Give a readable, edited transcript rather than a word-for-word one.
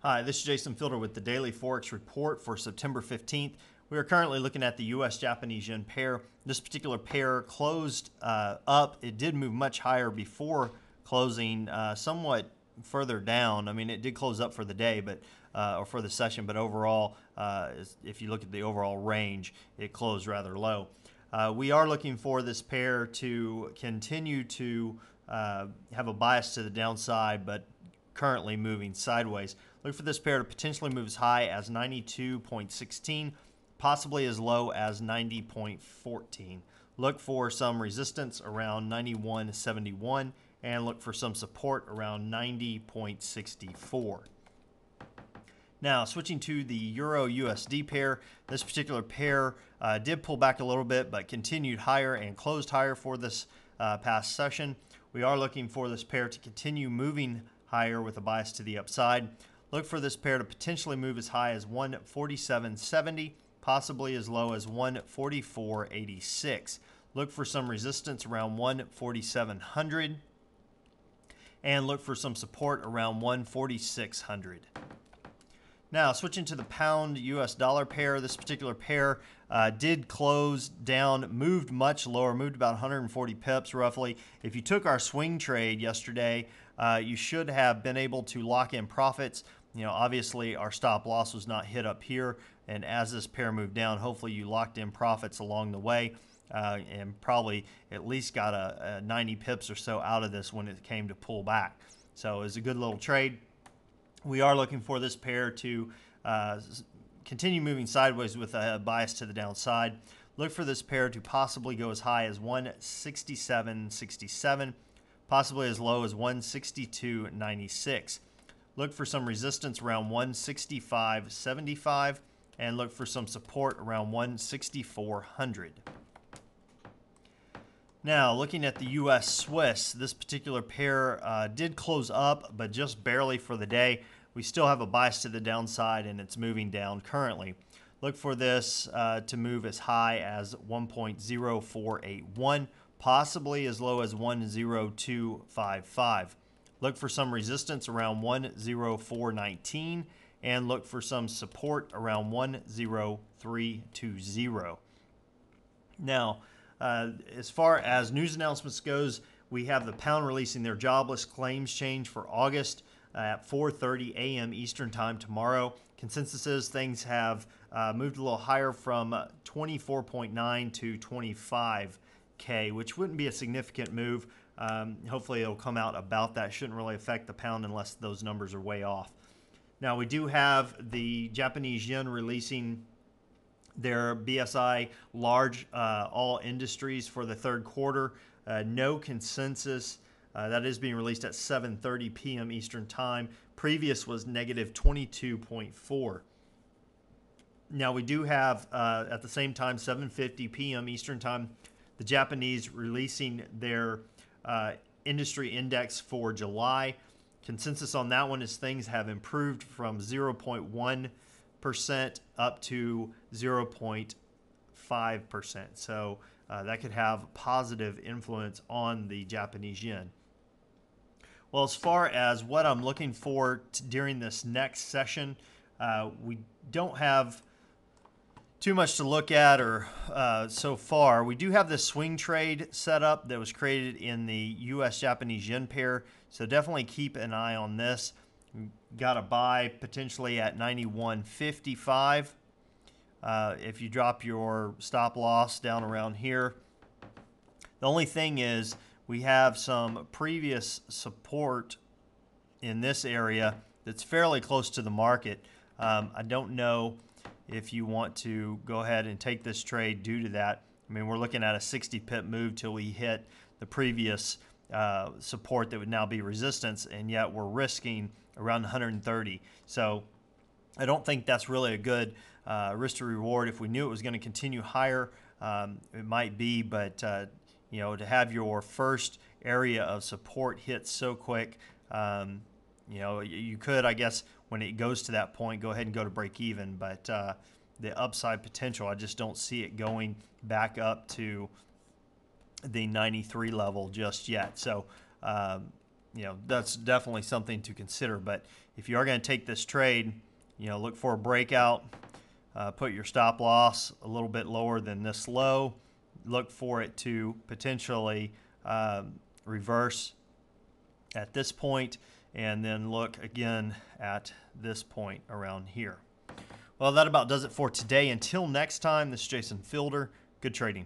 Hi, this is Jason Fielder with the Daily Forex Report for September 15th. We are currently looking at the U.S.-Japanese yen pair. This particular pair closed up. It did move much higher before closing somewhat further down. I mean, it did close up for the day, but or for the session, but overall, if you look at the overall range, it closed rather low. We are looking for this pair to continue to have a bias to the downside, but currently moving sideways. Look for this pair to potentially move as high as 92.16, possibly as low as 90.14. Look for some resistance around 91.71 and look for some support around 90.64. Now, switching to the Euro-USD pair, this particular pair did pull back a little bit, but continued higher and closed higher for this past session. We are looking for this pair to continue moving higher with a bias to the upside. Look for this pair to potentially move as high as 147.70, possibly as low as 144.86. Look for some resistance around 147.00 and look for some support around 146.00. Now, switching to the pound US dollar pair, this particular pair did close down, moved much lower, moved about 140 pips roughly. If you took our swing trade yesterday, you should have been able to lock in profits. You know, obviously our stop loss was not hit up here, and as this pair moved down, hopefully you locked in profits along the way and probably at least got a 90 pips or so out of this when it came to pull back. So it was a good little trade. We are looking for this pair to continue moving sideways with a bias to the downside. Look for this pair to possibly go as high as 167.67, possibly as low as 162.96. Look for some resistance around 165.75 and look for some support around 164.00. Now, looking at the US Swiss, this particular pair did close up, but just barely for the day. We still have a bias to the downside, and it's moving down currently. Look for this to move as high as 1.0481, possibly as low as 10255. Look for some resistance around 10419 and look for some support around 10320. Now, as far as news announcements goes, we have the pound releasing their jobless claims change for August at 4:30 a.m. Eastern Time tomorrow. Consensus is things have moved a little higher from 24.9 to 25K, which wouldn't be a significant move. Hopefully it'll come out about that. Shouldn't really affect the pound unless those numbers are way off. Now we do have the Japanese yen releasing their BSI large all industries for the third quarter. No consensus. That is being released at 7:30 p.m. Eastern Time. Previous was negative 22.4. Now we do have at the same time 7:50 p.m. Eastern Time, the Japanese releasing their industry index for July. Consensus on that one is things have improved from 0.1% up to 0.5%. So that could have positive influence on the Japanese yen. Well, as far as what I'm looking for during this next session, we don't have too much to look at or so far. We do have this swing trade set up that was created in the US-Japanese yen pair, so definitely keep an eye on this. Got a buy potentially at 91.55. If you drop your stop loss down around here. The only thing is we have some previous support in this area that's fairly close to the market. I don't know if you want to go ahead and take this trade due to that. I mean, we're looking at a 60 pip move till we hit the previous support that would now be resistance, and yet we're risking around 130. So I don't think that's really a good risk to reward. If we knew it was going to continue higher, it might be, but you know, to have your first area of support hit so quick, you know, you could, I guess, when it goes to that point, go ahead and go to break even. But the upside potential, I just don't see it going back up to the 93 level just yet. So that's definitely something to consider. But if you are going to take this trade, look for a breakout. Put your stop loss a little bit lower than this low. Look for it to potentially reverse at this point, and then look again at this point around here. Well, that about does it for today. Until next time, this is Jason Fielder. Good trading.